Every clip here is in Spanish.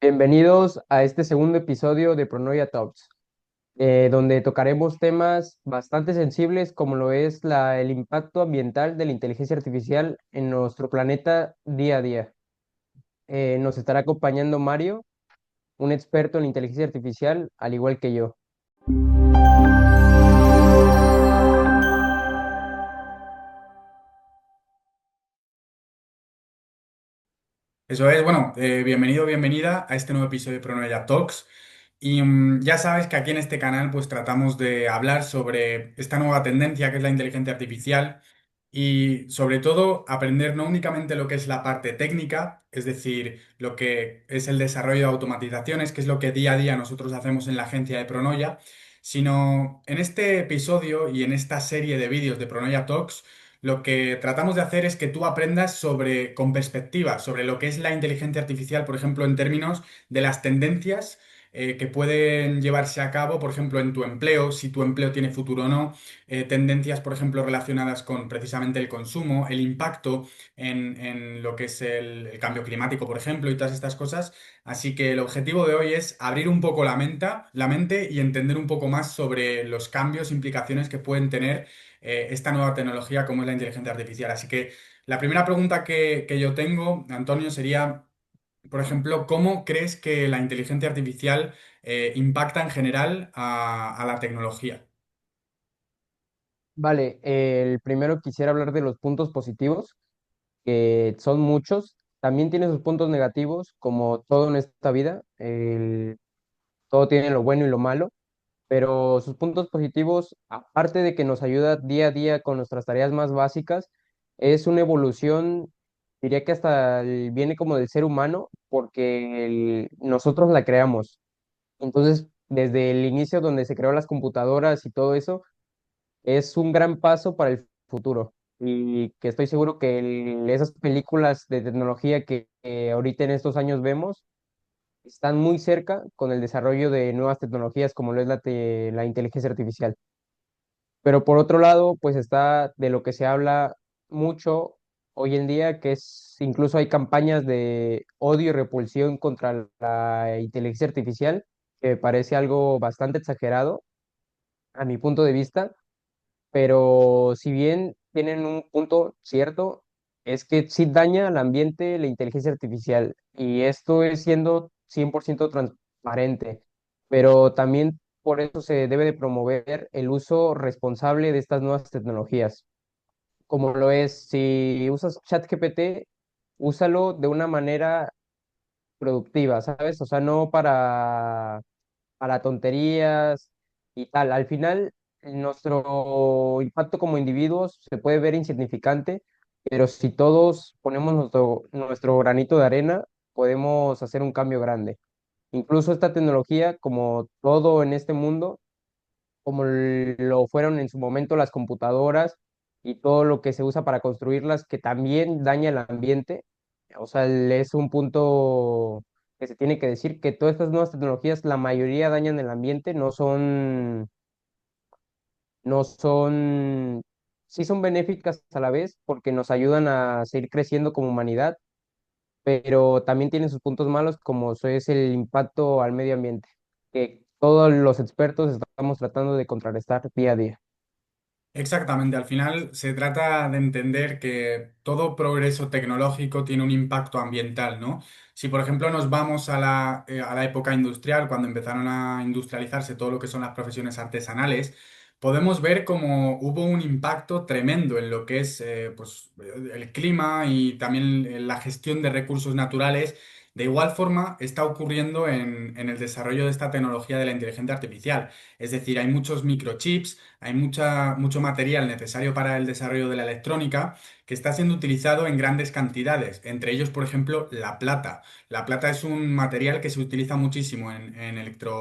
Bienvenidos a este segundo episodio de Pronoia Talks, donde tocaremos temas bastante sensibles como lo es el impacto ambiental de la inteligencia artificial en nuestro planeta día a día. Nos estará acompañando Mario, un experto en inteligencia artificial, al igual que yo. Eso es, bueno, bienvenido, bienvenida a este nuevo episodio de Pronoya Talks. Y ya sabes que aquí en este canal pues tratamos de hablar sobre esta nueva tendencia que es la inteligencia artificial y sobre todo aprender no únicamente lo que es la parte técnica, es decir, lo que es el desarrollo de automatizaciones, que es lo que día a día nosotros hacemos en la agencia de Pronoya, sino en este episodio y en esta serie de vídeos de Pronoya Talks lo que tratamos de hacer es que tú aprendas sobre, con perspectiva, sobre lo que es la inteligencia artificial, por ejemplo, en términos de las tendencias que pueden llevarse a cabo, por ejemplo, en tu empleo, si tu empleo tiene futuro o no, tendencias, por ejemplo, relacionadas con precisamente el consumo, el impacto en lo que es el cambio climático, por ejemplo, y todas estas cosas. Así que el objetivo de hoy es abrir un poco la mente y entender un poco más sobre los cambios, implicaciones que pueden tener esta nueva tecnología como es la inteligencia artificial. Así que la primera pregunta que yo tengo, Antonio, sería, por ejemplo, ¿cómo crees que la inteligencia artificial impacta en general a la tecnología? Vale, el primero quisiera hablar de los puntos positivos, que son muchos. También tiene sus puntos negativos, como todo en esta vida. Todo tiene lo bueno y lo malo. Pero sus puntos positivos, aparte de que nos ayuda día a día con nuestras tareas más básicas, es una evolución, diría que viene como del ser humano, porque nosotros la creamos. Entonces, desde el inicio donde se creó las computadoras y todo eso, es un gran paso para el futuro. Y que estoy seguro que esas películas de tecnología que ahorita en estos años vemos, están muy cerca con el desarrollo de nuevas tecnologías como lo es la inteligencia artificial. Pero por otro lado, pues está de lo que se habla mucho hoy en día, que es incluso hay campañas de odio y repulsión contra la inteligencia artificial, que me parece algo bastante exagerado a mi punto de vista, pero si bien tienen un punto cierto, es que sí daña al ambiente la inteligencia artificial, y esto es siendo 100% transparente, pero también por eso se debe de promover el uso responsable de estas nuevas tecnologías, como lo es, si usas ChatGPT, úsalo de una manera productiva, ¿sabes? O sea, no para tonterías y tal. Al final, nuestro impacto como individuos se puede ver insignificante, pero si todos ponemos nuestro granito de arena, podemos hacer un cambio grande. Incluso esta tecnología, como todo en este mundo, como lo fueron en su momento las computadoras y todo lo que se usa para construirlas, que también daña el ambiente. O sea, es un punto que se tiene que decir que todas estas nuevas tecnologías, la mayoría dañan el ambiente, no son, sí son benéficas a la vez porque nos ayudan a seguir creciendo como humanidad, pero también tienen sus puntos malos como es el impacto al medio ambiente, que todos los expertos estamos tratando de contrarrestar día a día. Exactamente, al final se trata de entender que todo progreso tecnológico tiene un impacto ambiental, ¿no? Si por ejemplo nos vamos a la época industrial, cuando empezaron a industrializarse todo lo que son las profesiones artesanales, podemos ver cómo hubo un impacto tremendo en lo que es pues, el clima y también la gestión de recursos naturales. De igual forma, está ocurriendo en el desarrollo de esta tecnología de la inteligencia artificial. Es decir, hay muchos microchips, hay mucho material necesario para el desarrollo de la electrónica que está siendo utilizado en grandes cantidades, entre ellos, por ejemplo, la plata. La plata es un material que se utiliza muchísimo en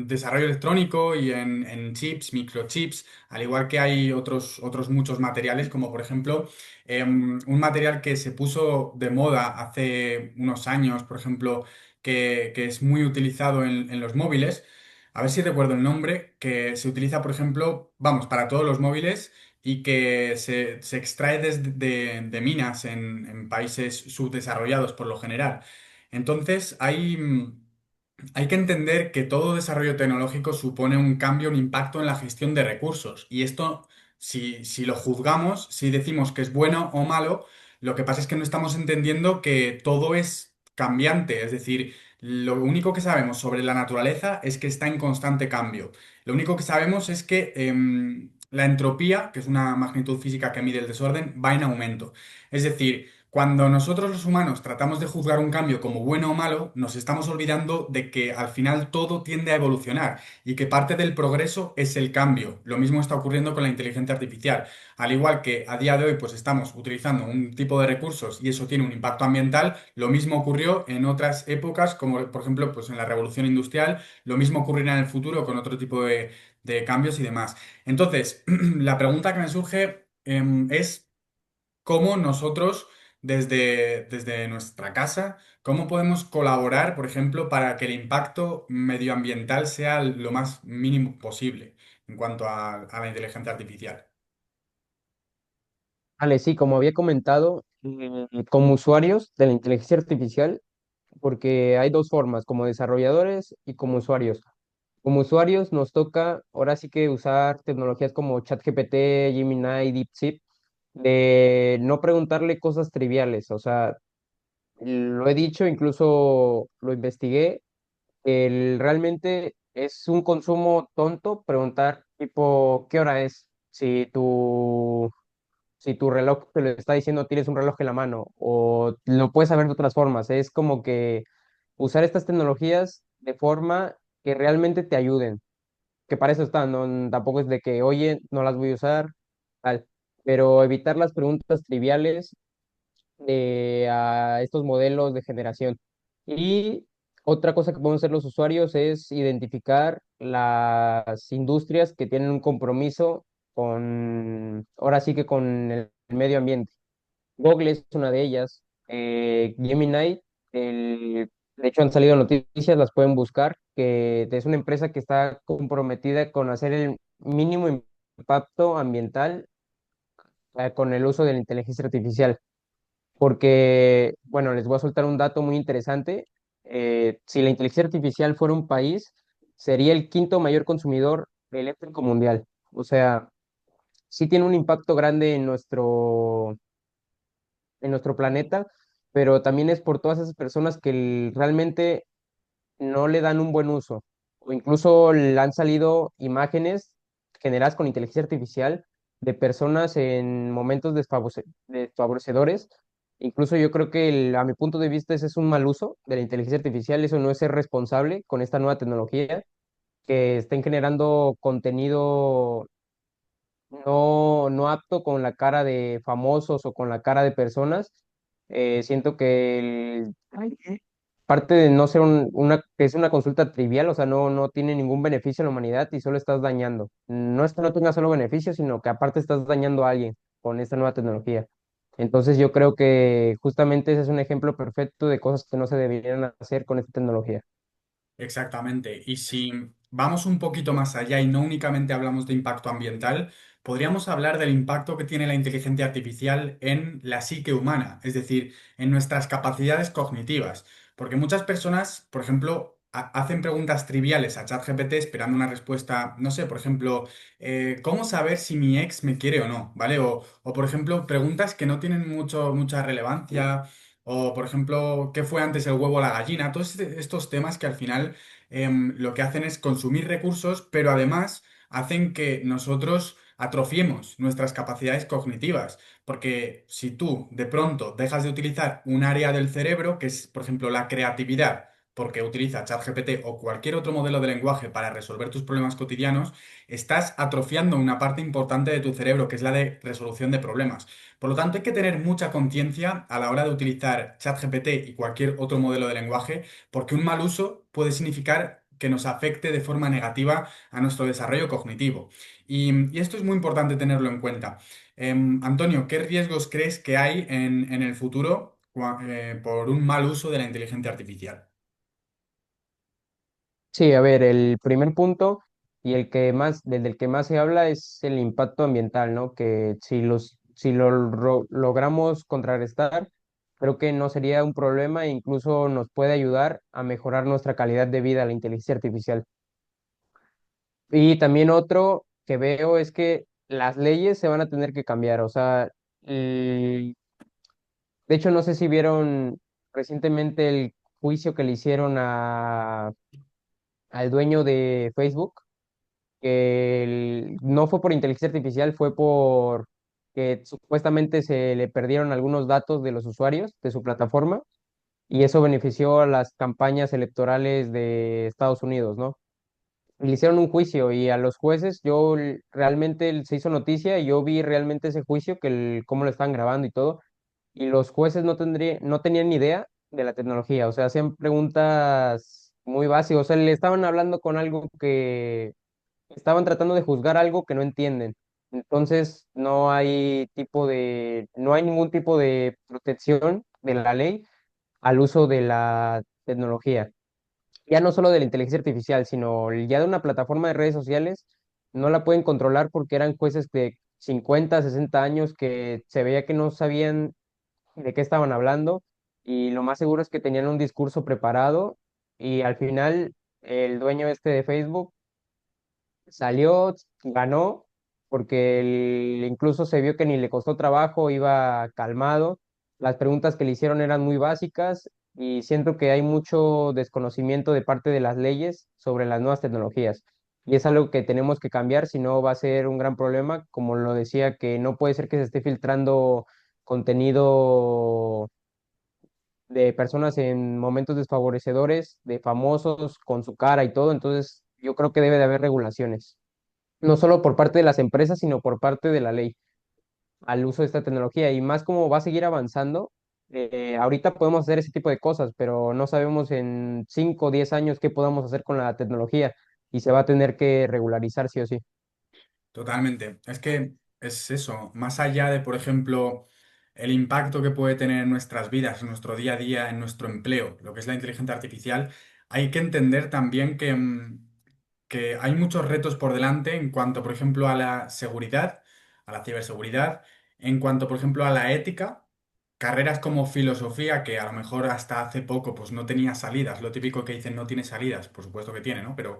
desarrollo electrónico y en chips, microchips, al igual que hay otros muchos materiales, como por ejemplo, un material que se puso de moda hace unos años, por ejemplo, que es muy utilizado en los móviles, a ver si recuerdo el nombre, que se utiliza, por ejemplo, vamos, para todos los móviles y que se extrae desde de minas en países subdesarrollados por lo general. Entonces, hay que entender que todo desarrollo tecnológico supone un cambio, un impacto en la gestión de recursos. Y esto, si lo juzgamos, si decimos que es bueno o malo, lo que pasa es que no estamos entendiendo que todo es cambiante. Es decir, lo único que sabemos sobre la naturaleza es que está en constante cambio. Lo único que sabemos es que la entropía, que es una magnitud física que mide el desorden, va en aumento. Es decir, cuando nosotros los humanos tratamos de juzgar un cambio como bueno o malo, nos estamos olvidando de que al final todo tiende a evolucionar y que parte del progreso es el cambio. Lo mismo está ocurriendo con la inteligencia artificial. Al igual que a día de hoy pues estamos utilizando un tipo de recursos y eso tiene un impacto ambiental, lo mismo ocurrió en otras épocas, como por ejemplo pues en la revolución industrial, lo mismo ocurrirá en el futuro con otro tipo de cambios y demás. Entonces, la pregunta que me surge es cómo nosotros, desde nuestra casa, cómo podemos colaborar, por ejemplo, para que el impacto medioambiental sea lo más mínimo posible en cuanto a la inteligencia artificial. Vale, sí, como había comentado, como usuarios de la inteligencia artificial, porque hay dos formas, como desarrolladores y como usuarios. Como usuarios nos toca ahora sí que usar tecnologías como ChatGPT, Gemini, DeepSeek, de no preguntarle cosas triviales. O sea, lo he dicho, incluso lo investigué, realmente es un consumo tonto preguntar tipo, ¿qué hora es? Si tu reloj te lo está diciendo, tienes un reloj en la mano, o lo puedes saber de otras formas. Es como que usar estas tecnologías de forma que realmente te ayuden, que para eso están, no, tampoco es de que, oye, no las voy a usar, tal, pero evitar las preguntas triviales a estos modelos de generación. Y otra cosa que podemos hacer los usuarios es identificar las industrias que tienen un compromiso ahora sí que con el medio ambiente. Google es una de ellas. Gemini, de hecho han salido noticias, las pueden buscar, que es una empresa que está comprometida con hacer el mínimo impacto ambiental con el uso de la inteligencia artificial. Porque, bueno, les voy a soltar un dato muy interesante. Si la inteligencia artificial fuera un país, sería el quinto mayor consumidor eléctrico mundial. O sea, sí tiene un impacto grande en nuestro planeta, pero también es por todas esas personas que realmente no le dan un buen uso. O incluso le han salido imágenes generadas con inteligencia artificial de personas en momentos desfavorecedores. Incluso yo creo que a mi punto de vista ese es un mal uso de la inteligencia artificial, eso no es ser responsable con esta nueva tecnología, que estén generando contenido no apto con la cara de famosos o con la cara de personas. Siento que parte de no ser que es una consulta trivial, o sea, no tiene ningún beneficio en la humanidad y solo estás dañando. No es que no tenga solo beneficios, sino que aparte estás dañando a alguien con esta nueva tecnología. Entonces yo creo que justamente ese es un ejemplo perfecto de cosas que no se deberían hacer con esta tecnología. Exactamente. Y si vamos un poquito más allá y no únicamente hablamos de impacto ambiental, podríamos hablar del impacto que tiene la inteligencia artificial en la psique humana, es decir, en nuestras capacidades cognitivas. Porque muchas personas, por ejemplo, hacen preguntas triviales a ChatGPT esperando una respuesta, no sé, por ejemplo, ¿cómo saber si mi ex me quiere o no? ¿Vale? O, por ejemplo, preguntas que no tienen mucha relevancia. O, por ejemplo, ¿qué fue antes el huevo o la gallina? Todos estos temas que al final lo que hacen es consumir recursos, pero además hacen que nosotros atrofiemos nuestras capacidades cognitivas. Porque si tú de pronto dejas de utilizar un área del cerebro, que es, por ejemplo, la creatividad, porque utiliza ChatGPT o cualquier otro modelo de lenguaje para resolver tus problemas cotidianos, estás atrofiando una parte importante de tu cerebro, que es la de resolución de problemas. Por lo tanto, hay que tener mucha conciencia a la hora de utilizar ChatGPT y cualquier otro modelo de lenguaje, porque un mal uso puede significar que nos afecte de forma negativa a nuestro desarrollo cognitivo. Y esto es muy importante tenerlo en cuenta. Antonio, ¿qué riesgos crees que hay en el futuro por un mal uso de la inteligencia artificial? Sí, a ver, el primer punto y desde el que más se habla es el impacto ambiental, ¿no? Que si lo logramos contrarrestar, creo que no sería un problema e incluso nos puede ayudar a mejorar nuestra calidad de vida la inteligencia artificial. Y también otro que veo es que las leyes se van a tener que cambiar. O sea, de hecho, no sé si vieron recientemente el juicio que le hicieron al dueño de Facebook, que no fue por inteligencia artificial, fue por que supuestamente se le perdieron algunos datos de los usuarios de su plataforma y eso benefició a las campañas electorales de Estados Unidos, ¿no? Le hicieron un juicio y a los jueces, realmente se hizo noticia y yo vi realmente ese juicio, cómo lo estaban grabando y todo, y los jueces no tenían ni idea de la tecnología, o sea, hacían preguntas muy básicas, o sea, le estaban hablando con algo que estaban tratando de juzgar algo que no entienden. Entonces, no hay ningún tipo de protección de la ley al uso de la tecnología. Ya no solo de la inteligencia artificial, sino ya de una plataforma de redes sociales, no la pueden controlar porque eran jueces de 50 60 años que se veía que no sabían de qué estaban hablando y lo más seguro es que tenían un discurso preparado y al final el dueño este de Facebook salió, ganó, porque incluso se vio que ni le costó trabajo, iba calmado. Las preguntas que le hicieron eran muy básicas y siento que hay mucho desconocimiento de parte de las leyes sobre las nuevas tecnologías. Y es algo que tenemos que cambiar, si no va a ser un gran problema. Como lo decía, que no puede ser que se esté filtrando contenido de personas en momentos desfavorecedores, de famosos con su cara y todo. Entonces, yo creo que debe de haber regulaciones no solo por parte de las empresas, sino por parte de la ley al uso de esta tecnología. Y más como va a seguir avanzando, ahorita podemos hacer ese tipo de cosas, pero no sabemos en 5 o 10 años qué podamos hacer con la tecnología y se va a tener que regularizar sí o sí. Totalmente. Es que es eso, más allá de, por ejemplo, el impacto que puede tener en nuestras vidas, en nuestro día a día, en nuestro empleo, lo que es la inteligencia artificial, hay que entender también que hay muchos retos por delante en cuanto, por ejemplo, a la seguridad, a la ciberseguridad, en cuanto, por ejemplo, a la ética. Carreras como filosofía, que a lo mejor hasta hace poco pues no tenía salidas, lo típico que dicen no tiene salidas, por supuesto que tiene, ¿no? Pero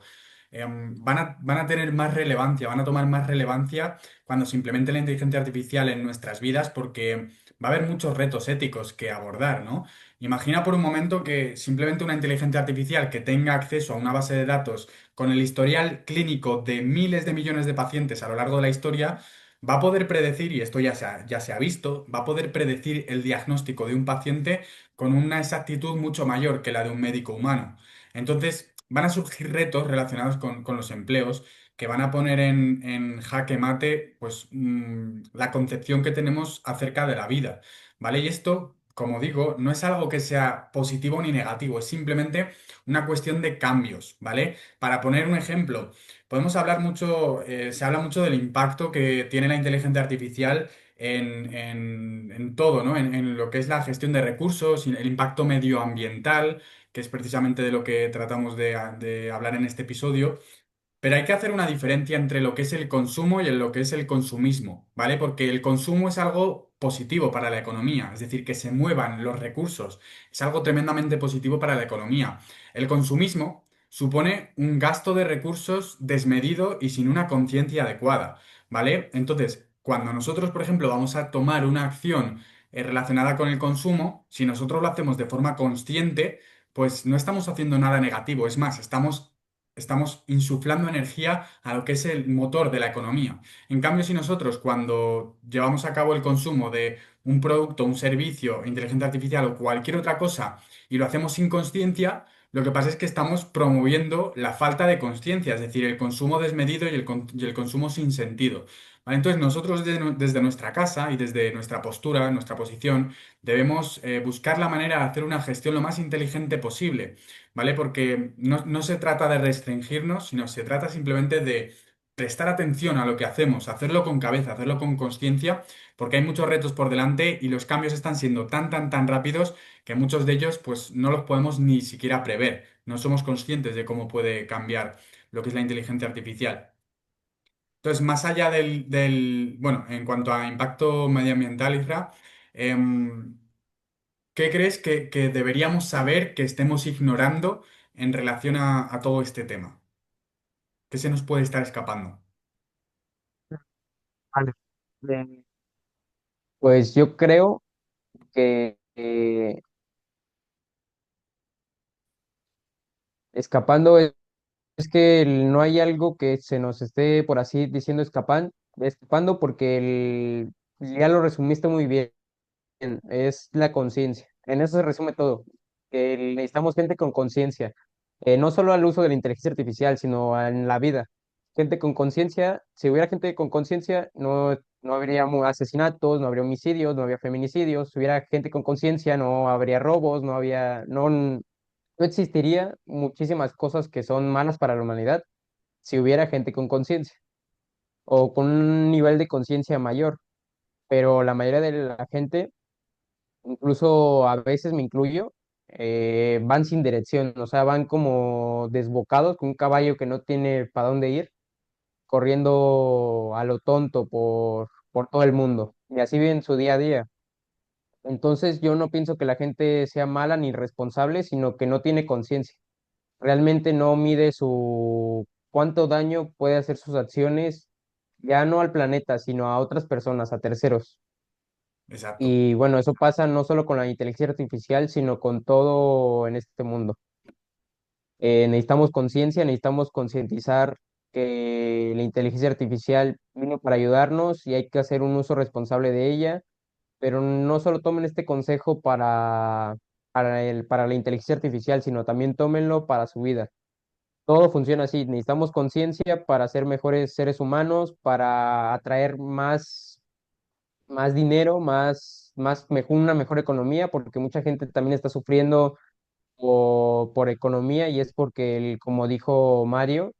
van a tener más relevancia, van a tomar más relevancia cuando se implemente la inteligencia artificial en nuestras vidas, porque va a haber muchos retos éticos que abordar, ¿no? Imagina por un momento que simplemente una inteligencia artificial que tenga acceso a una base de datos con el historial clínico de miles de millones de pacientes a lo largo de la historia, va a poder predecir, y esto ya se ha visto, va a poder predecir el diagnóstico de un paciente con una exactitud mucho mayor que la de un médico humano. Entonces, van a surgir retos relacionados con los empleos que van a poner en jaque mate, pues, la concepción que tenemos acerca de la vida, ¿vale? Y esto, como digo, no es algo que sea positivo ni negativo, es simplemente una cuestión de cambios, ¿vale? Para poner un ejemplo, podemos hablar mucho, se habla mucho del impacto que tiene la inteligencia artificial en todo, ¿no? En lo que es la gestión de recursos, y el impacto medioambiental, que es precisamente de lo que tratamos de hablar en este episodio. Pero hay que hacer una diferencia entre lo que es el consumo y en lo que es el consumismo, ¿vale? Porque el consumo es algo positivo para la economía, es decir, que se muevan los recursos, es algo tremendamente positivo para la economía. El consumismo supone un gasto de recursos desmedido y sin una conciencia adecuada, ¿vale? Entonces, cuando nosotros, por ejemplo, vamos a tomar una acción relacionada con el consumo, si nosotros lo hacemos de forma consciente, pues no estamos haciendo nada negativo, es más, estamos insuflando energía a lo que es el motor de la economía. En cambio, si nosotros cuando llevamos a cabo el consumo de un producto, un servicio, inteligencia artificial o cualquier otra cosa y lo hacemos sin conciencia, lo que pasa es que estamos promoviendo la falta de conciencia, es decir, el consumo desmedido y el consumo sin sentido. ¿Vale? Entonces, nosotros desde nuestra casa y desde nuestra postura, nuestra posición, debemos buscar la manera de hacer una gestión lo más inteligente posible. ¿Vale? Porque no se trata de restringirnos, sino se trata simplemente de prestar atención a lo que hacemos, hacerlo con cabeza, hacerlo con conciencia, porque hay muchos retos por delante y los cambios están siendo tan, tan, tan rápidos que muchos de ellos pues no los podemos ni siquiera prever. No somos conscientes de cómo puede cambiar lo que es la inteligencia artificial. Entonces, más allá bueno, en cuanto a impacto medioambiental, Isra, ¿Qué crees que deberíamos saber que estemos ignorando en relación a todo este tema? ¿Qué se nos puede estar escapando? Vale. Pues yo creo que escapando es que no hay algo que se nos esté, por así diciendo, escapando porque ya lo resumiste muy bien, es la conciencia. En eso se resume todo, que necesitamos gente con conciencia, no solo al uso de la inteligencia artificial, sino en la vida. Gente con conciencia, si hubiera gente con conciencia, no habría asesinatos, no habría homicidios, no habría feminicidios. Si hubiera gente con conciencia, no habría robos, no existiría muchísimas cosas que son malas para la humanidad si hubiera gente con conciencia o con un nivel de conciencia mayor. Pero la mayoría de la gente, incluso a veces me incluyo, van sin dirección, o sea, van como desbocados con un caballo que no tiene para dónde ir, corriendo a lo tonto por todo el mundo. Y así viven su día a día. Entonces yo no pienso que la gente sea mala ni irresponsable, sino que no tiene conciencia. Realmente no mide su cuánto daño puede hacer sus acciones, ya no al planeta, sino a otras personas, a terceros. Exacto. Y bueno, eso pasa no solo con la inteligencia artificial, sino con todo en este mundo. Necesitamos conciencia, necesitamos concientizar que la inteligencia artificial vino para ayudarnos y hay que hacer un uso responsable de ella, pero no solo tomen este consejo para la inteligencia artificial, sino también tómenlo para su vida. Todo funciona así. Necesitamos conciencia para ser mejores seres humanos, para atraer más dinero, una mejor economía, porque mucha gente también está sufriendo por economía y es porque, como dijo Mario,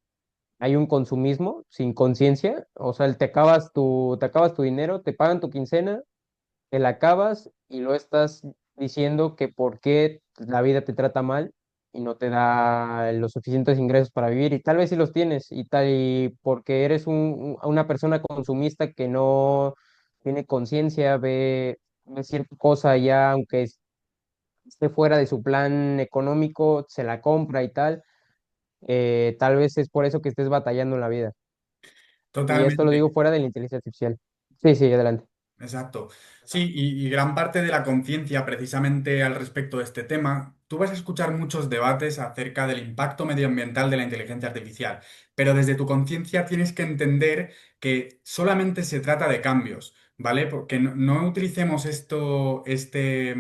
hay un consumismo sin conciencia. O sea, te acabas tu dinero, te pagan tu quincena, te la acabas y lo estás diciendo que por qué la vida te trata mal y no te da los suficientes ingresos para vivir y tal vez sí los tienes y porque eres una persona consumista que no tiene conciencia, ve cierta cosa ya aunque esté fuera de su plan económico, se la compra y tal, tal vez es por eso que estés batallando en la vida. Y esto lo Totalmente. digo fuera de la inteligencia artificial. Sí, sí, adelante. Exacto. Sí, y gran parte de la conciencia precisamente al respecto de este tema, tú vas a escuchar muchos debates acerca del impacto medioambiental de la inteligencia artificial, pero desde tu conciencia tienes que entender que solamente se trata de cambios, ¿vale? Porque no utilicemos este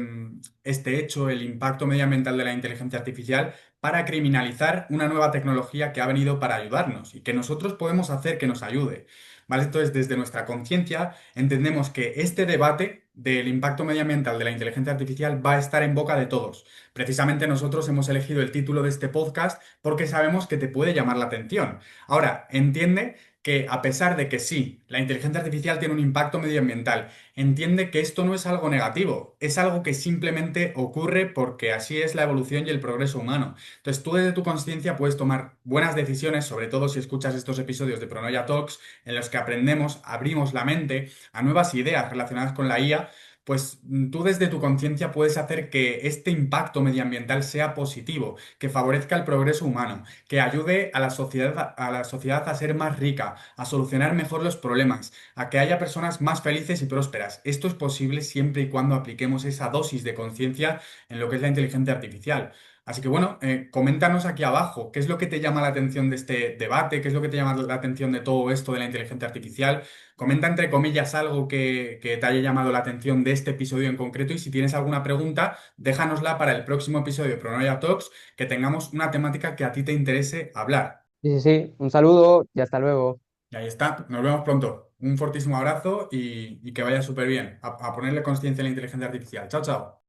hecho, el impacto medioambiental de la inteligencia artificial, para criminalizar una nueva tecnología que ha venido para ayudarnos y que nosotros podemos hacer que nos ayude. ¿Vale? Entonces, desde nuestra conciencia, entendemos que este debate del impacto medioambiental de la inteligencia artificial va a estar en boca de todos. Precisamente nosotros hemos elegido el título de este podcast porque sabemos que te puede llamar la atención. Ahora, entiende que a pesar de que sí, la inteligencia artificial tiene un impacto medioambiental, entiende que esto no es algo negativo, es algo que simplemente ocurre porque así es la evolución y el progreso humano. Entonces, tú desde tu conciencia puedes tomar buenas decisiones, sobre todo si escuchas estos episodios de Pronoia Talks, en los que aprendemos, abrimos la mente a nuevas ideas relacionadas con la IA, pues tú desde tu conciencia puedes hacer que este impacto medioambiental sea positivo, que favorezca el progreso humano, que ayude a la sociedad a ser más rica, a solucionar mejor los problemas, a que haya personas más felices y prósperas. Esto es posible siempre y cuando apliquemos esa dosis de conciencia en lo que es la inteligencia artificial. Así que bueno, coméntanos aquí abajo, ¿qué es lo que te llama la atención de este debate? ¿Qué es lo que te llama la atención de todo esto de la inteligencia artificial? Comenta entre comillas algo que te haya llamado la atención de este episodio en concreto y si tienes alguna pregunta, déjanosla para el próximo episodio de Pronoia Talks, que tengamos una temática que a ti te interese hablar. Sí, sí, sí. Un saludo y hasta luego. Y ahí está, nos vemos pronto. Un fortísimo abrazo y que vaya súper bien. A ponerle conciencia a la inteligencia artificial. Chao, chao.